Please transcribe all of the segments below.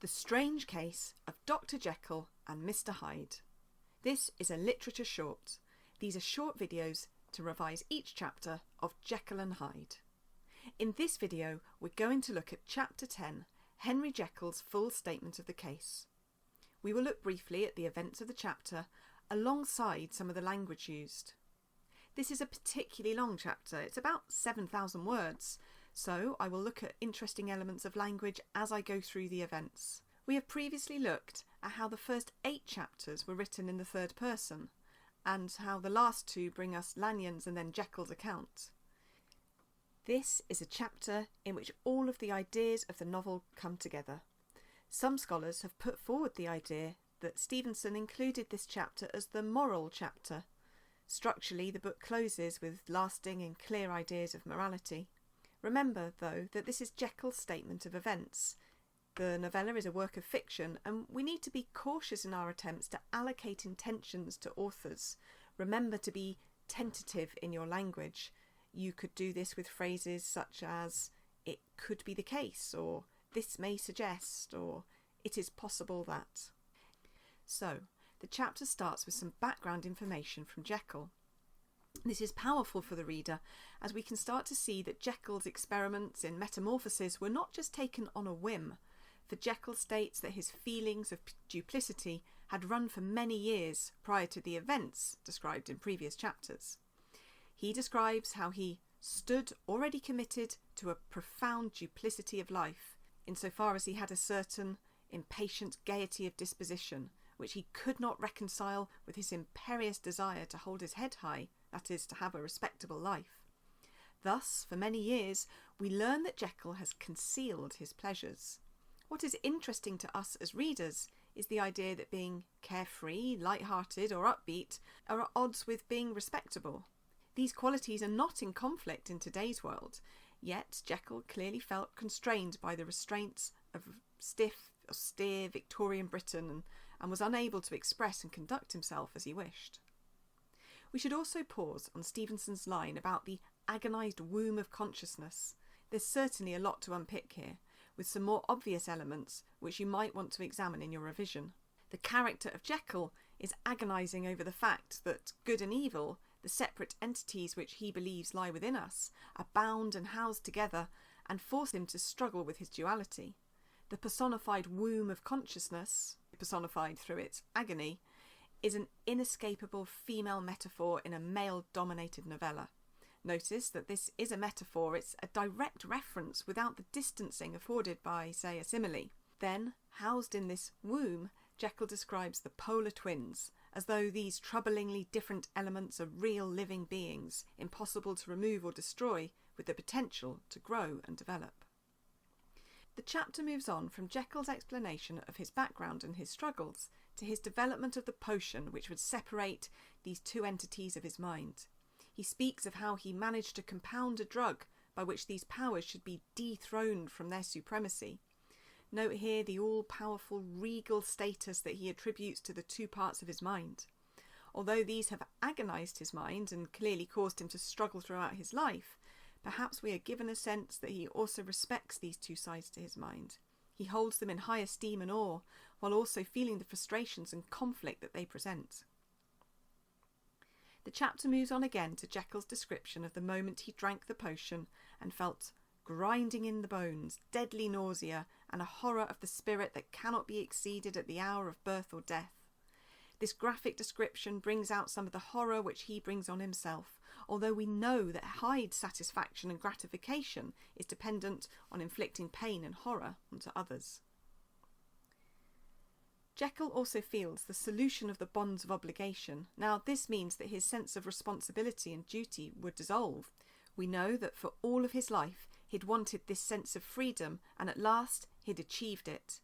The Strange Case of Dr. Jekyll and Mr. Hyde. This is a literature short. These are short videos to revise each chapter of Jekyll and Hyde. In this video, we're going to look at Chapter 10, Henry Jekyll's full statement of the case. We will look briefly at the events of the chapter alongside some of the language used. This is a particularly long chapter. It's about 7,000 words, so I will look at interesting elements of language as I go through the events. We have previously looked at how the first 8 chapters were written in the third person, and how the last 2 bring us Lanyon's and then Jekyll's account. This is a chapter in which all of the ideas of the novel come together. Some scholars have put forward the idea that Stevenson included this chapter as the moral chapter. Structurally, the book closes with lasting and clear ideas of morality. Remember, though, that this is Jekyll's statement of events. The novella is a work of fiction, and we need to be cautious in our attempts to allocate intentions to authors. Remember to be tentative in your language. You could do this with phrases such as, "it could be the case," or "this may suggest," or "it is possible that." So, the chapter starts with some background information from Jekyll. This is powerful for the reader, as we can start to see that Jekyll's experiments in metamorphosis were not just taken on a whim, for Jekyll states that his feelings of duplicity had run for many years prior to the events described in previous chapters. He describes how he stood already committed to a profound duplicity of life, insofar as he had a certain impatient gaiety of disposition, which he could not reconcile with his imperious desire to hold his head high, that is, to have a respectable life. Thus, for many years, we learn that Jekyll has concealed his pleasures. What is interesting to us as readers is the idea that being carefree, light-hearted or upbeat are at odds with being respectable. These qualities are not in conflict in today's world, yet Jekyll clearly felt constrained by the restraints of stiff, austere Victorian Britain and was unable to express and conduct himself as he wished. We should also pause on Stevenson's line about the agonised womb of consciousness. There's certainly a lot to unpick here, with some more obvious elements which you might want to examine in your revision. The character of Jekyll is agonising over the fact that good and evil, the separate entities which he believes lie within us, are bound and housed together and force him to struggle with his duality. The personified womb of consciousness, personified through its agony, is an inescapable female metaphor in a male-dominated novella. Notice that this is a metaphor, it's a direct reference without the distancing afforded by, say, a simile. Then, housed in this womb, Jekyll describes the polar twins, as though these troublingly different elements are real living beings, impossible to remove or destroy, with the potential to grow and develop. The chapter moves on from Jekyll's explanation of his background and his struggles to his development of the potion which would separate these two entities of his mind. He speaks of how he managed to compound a drug by which these powers should be dethroned from their supremacy. Note here the all-powerful regal status that he attributes to the two parts of his mind. Although these have agonised his mind and clearly caused him to struggle throughout his life, perhaps we are given a sense that he also respects these two sides to his mind. He holds them in high esteem and awe, while also feeling the frustrations and conflict that they present. The chapter moves on again to Jekyll's description of the moment he drank the potion and felt grinding in the bones, deadly nausea, and a horror of the spirit that cannot be exceeded at the hour of birth or death. This graphic description brings out some of the horror which he brings on himself, although we know that Hyde's satisfaction and gratification is dependent on inflicting pain and horror onto others. Jekyll also feels the solution of the bonds of obligation. Now, this means that his sense of responsibility and duty would dissolve. We know that for all of his life, he'd wanted this sense of freedom, and at last he'd achieved it.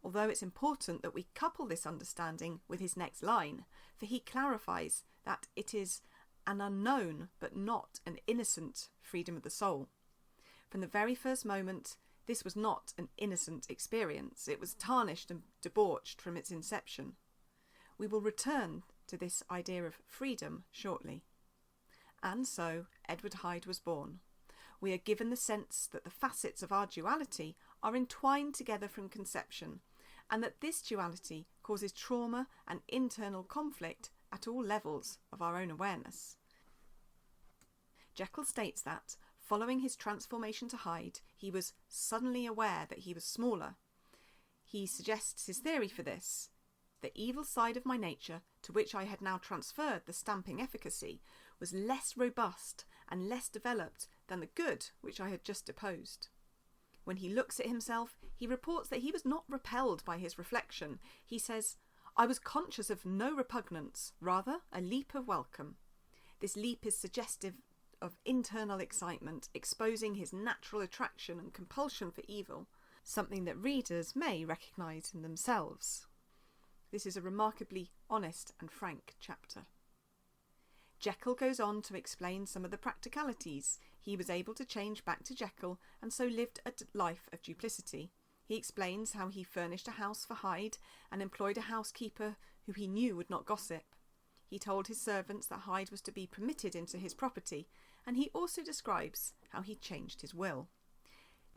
Although it's important that we couple this understanding with his next line, for he clarifies that it is an unknown but not an innocent freedom of the soul. From the very first moment, this was not an innocent experience. It was tarnished and debauched from its inception. We will return to this idea of freedom shortly. And so Edward Hyde was born. We are given the sense that the facets of our duality are entwined together from conception, and that this duality causes trauma and internal conflict at all levels of our own awareness. Jekyll states that, following his transformation to Hyde, he was suddenly aware that he was smaller. He suggests his theory for this: the evil side of my nature, to which I had now transferred the stamping efficacy, was less robust and less developed than the good which I had just deposed. When he looks at himself, he reports that he was not repelled by his reflection. He says, "I was conscious of no repugnance, rather a leap of welcome." This leap is suggestive of internal excitement, exposing his natural attraction and compulsion for evil, something that readers may recognise in themselves. This is a remarkably honest and frank chapter. Jekyll goes on to explain some of the practicalities. He was able to change back to Jekyll and so lived a life of duplicity. He explains how he furnished a house for Hyde and employed a housekeeper who he knew would not gossip. He told his servants that Hyde was to be permitted into his property, and he also describes how he changed his will.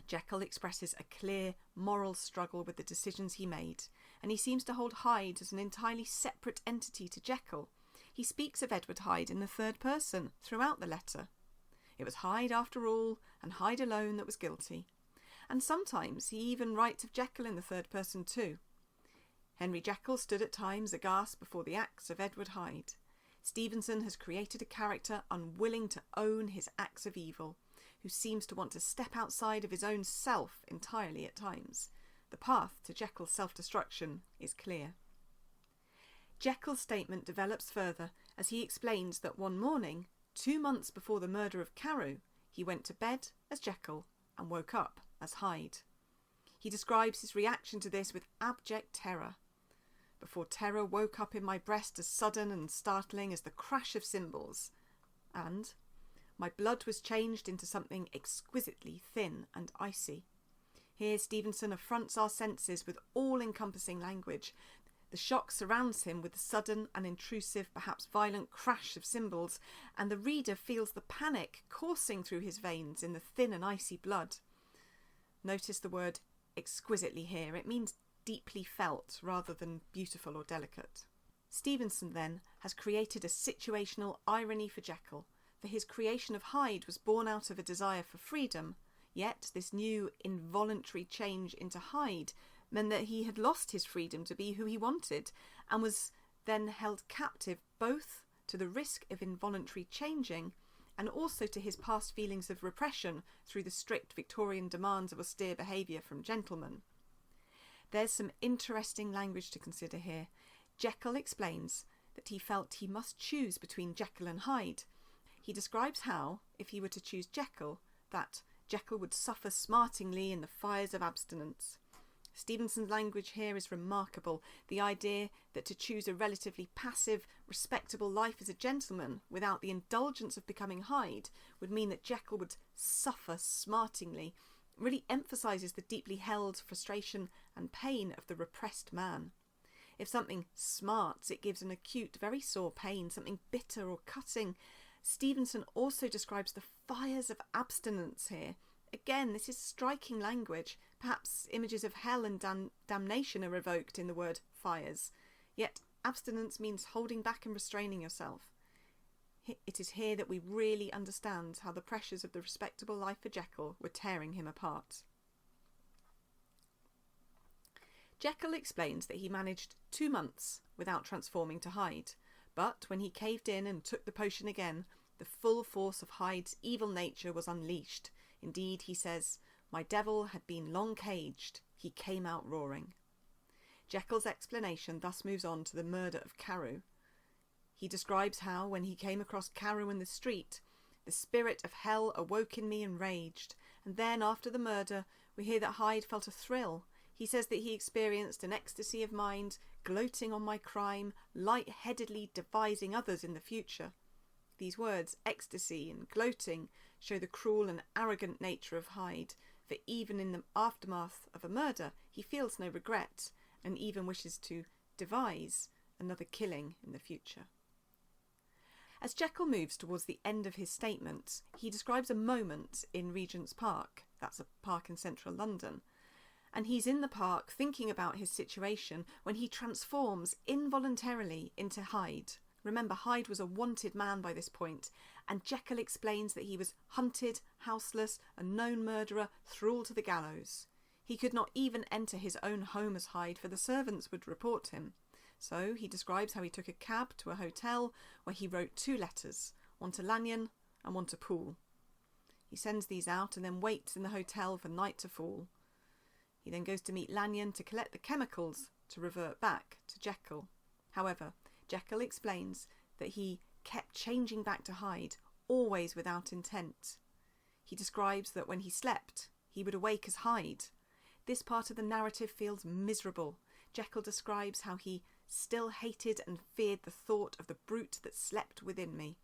Jekyll expresses a clear moral struggle with the decisions he made, and he seems to hold Hyde as an entirely separate entity to Jekyll. He speaks of Edward Hyde in the third person throughout the letter. It was Hyde after all, and Hyde alone, that was guilty. And sometimes he even writes of Jekyll in the third person too. Henry Jekyll stood at times aghast before the acts of Edward Hyde. Stevenson has created a character unwilling to own his acts of evil, who seems to want to step outside of his own self entirely at times. The path to Jekyll's self-destruction is clear. Jekyll's statement develops further as he explains that one morning, 2 months before the murder of Carew, he went to bed as Jekyll and woke up as Hyde. He describes his reaction to this with abject terror. "Before terror woke up in my breast as sudden and startling as the crash of cymbals, and my blood was changed into something exquisitely thin and icy." Here Stevenson affronts our senses with all-encompassing language. The shock surrounds him with the sudden and intrusive, perhaps violent crash of cymbals, and the reader feels the panic coursing through his veins in the thin and icy blood. Notice the word exquisitely here. It means deeply felt rather than beautiful or delicate. Stevenson then has created a situational irony for Jekyll, for his creation of Hyde was born out of a desire for freedom, yet this new involuntary change into Hyde meant that he had lost his freedom to be who he wanted, and was then held captive both to the risk of involuntary changing and also to his past feelings of repression through the strict Victorian demands of austere behaviour from gentlemen. There's some interesting language to consider here. Jekyll explains that he felt he must choose between Jekyll and Hyde. He describes how, if he were to choose Jekyll, that Jekyll would suffer smartingly in the fires of abstinence. Stevenson's language here is remarkable. The idea that to choose a relatively passive, respectable life as a gentleman without the indulgence of becoming Hyde would mean that Jekyll would suffer smartingly really emphasises the deeply held frustration and pain of the repressed man. If something smarts, it gives an acute, very sore pain, something bitter or cutting. Stevenson also describes the fires of abstinence here. Again, this is striking language. Perhaps images of hell and damnation are evoked in the word fires. Yet abstinence means holding back and restraining yourself. It is here that we really understand how the pressures of the respectable life for Jekyll were tearing him apart. Jekyll explains that he managed 2 months without transforming to Hyde, but when he caved in and took the potion again, the full force of Hyde's evil nature was unleashed. Indeed, he says, "My devil had been long caged, he came out roaring." Jekyll's explanation thus moves on to the murder of Carew. He describes how, when he came across Carew in the street, the spirit of hell awoke in me and raged, and then, after the murder, we hear that Hyde felt a thrill. He says that he experienced an ecstasy of mind, gloating on my crime, light-headedly devising others in the future. These words, ecstasy and gloating, show the cruel and arrogant nature of Hyde, for even in the aftermath of a murder, he feels no regret, and even wishes to devise another killing in the future. As Jekyll moves towards the end of his statement, he describes a moment in Regent's Park, that's a park in central London, and he's in the park thinking about his situation when he transforms involuntarily into Hyde. Remember, Hyde was a wanted man by this point, and Jekyll explains that he was hunted, houseless, a known murderer, thrall to the gallows. He could not even enter his own home as Hyde, for the servants would report him. So he describes how he took a cab to a hotel where he wrote 2 letters, one to Lanyon and one to Poole. He sends these out and then waits in the hotel for night to fall. He then goes to meet Lanyon to collect the chemicals to revert back to Jekyll. However, Jekyll explains that he kept changing back to Hyde, always without intent. He describes that when he slept, he would awake as Hyde. This part of the narrative feels miserable. Jekyll describes how he still hated and feared the thought of the brute that slept within me.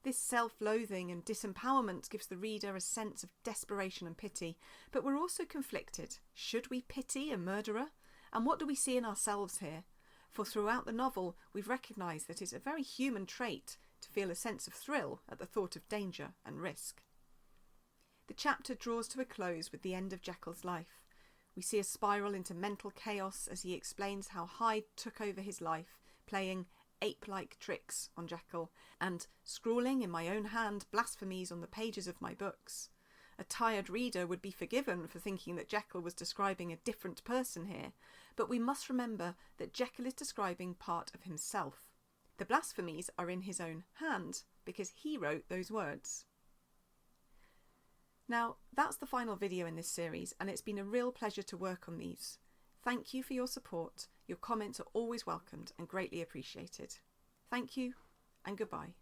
This self-loathing and disempowerment gives the reader a sense of desperation and pity, but we're also conflicted. Should we pity a murderer? And what do we see in ourselves here? For throughout the novel, we've recognised that it's a very human trait to feel a sense of thrill at the thought of danger and risk. The chapter draws to a close with the end of Jekyll's life. We see a spiral into mental chaos as he explains how Hyde took over his life, playing ape-like tricks on Jekyll and scrawling in my own hand blasphemies on the pages of my books. A tired reader would be forgiven for thinking that Jekyll was describing a different person here, but we must remember that Jekyll is describing part of himself. The blasphemies are in his own hand because he wrote those words. Now, that's the final video in this series, and it's been a real pleasure to work on these. Thank you for your support. Your comments are always welcomed and greatly appreciated. Thank you, and goodbye.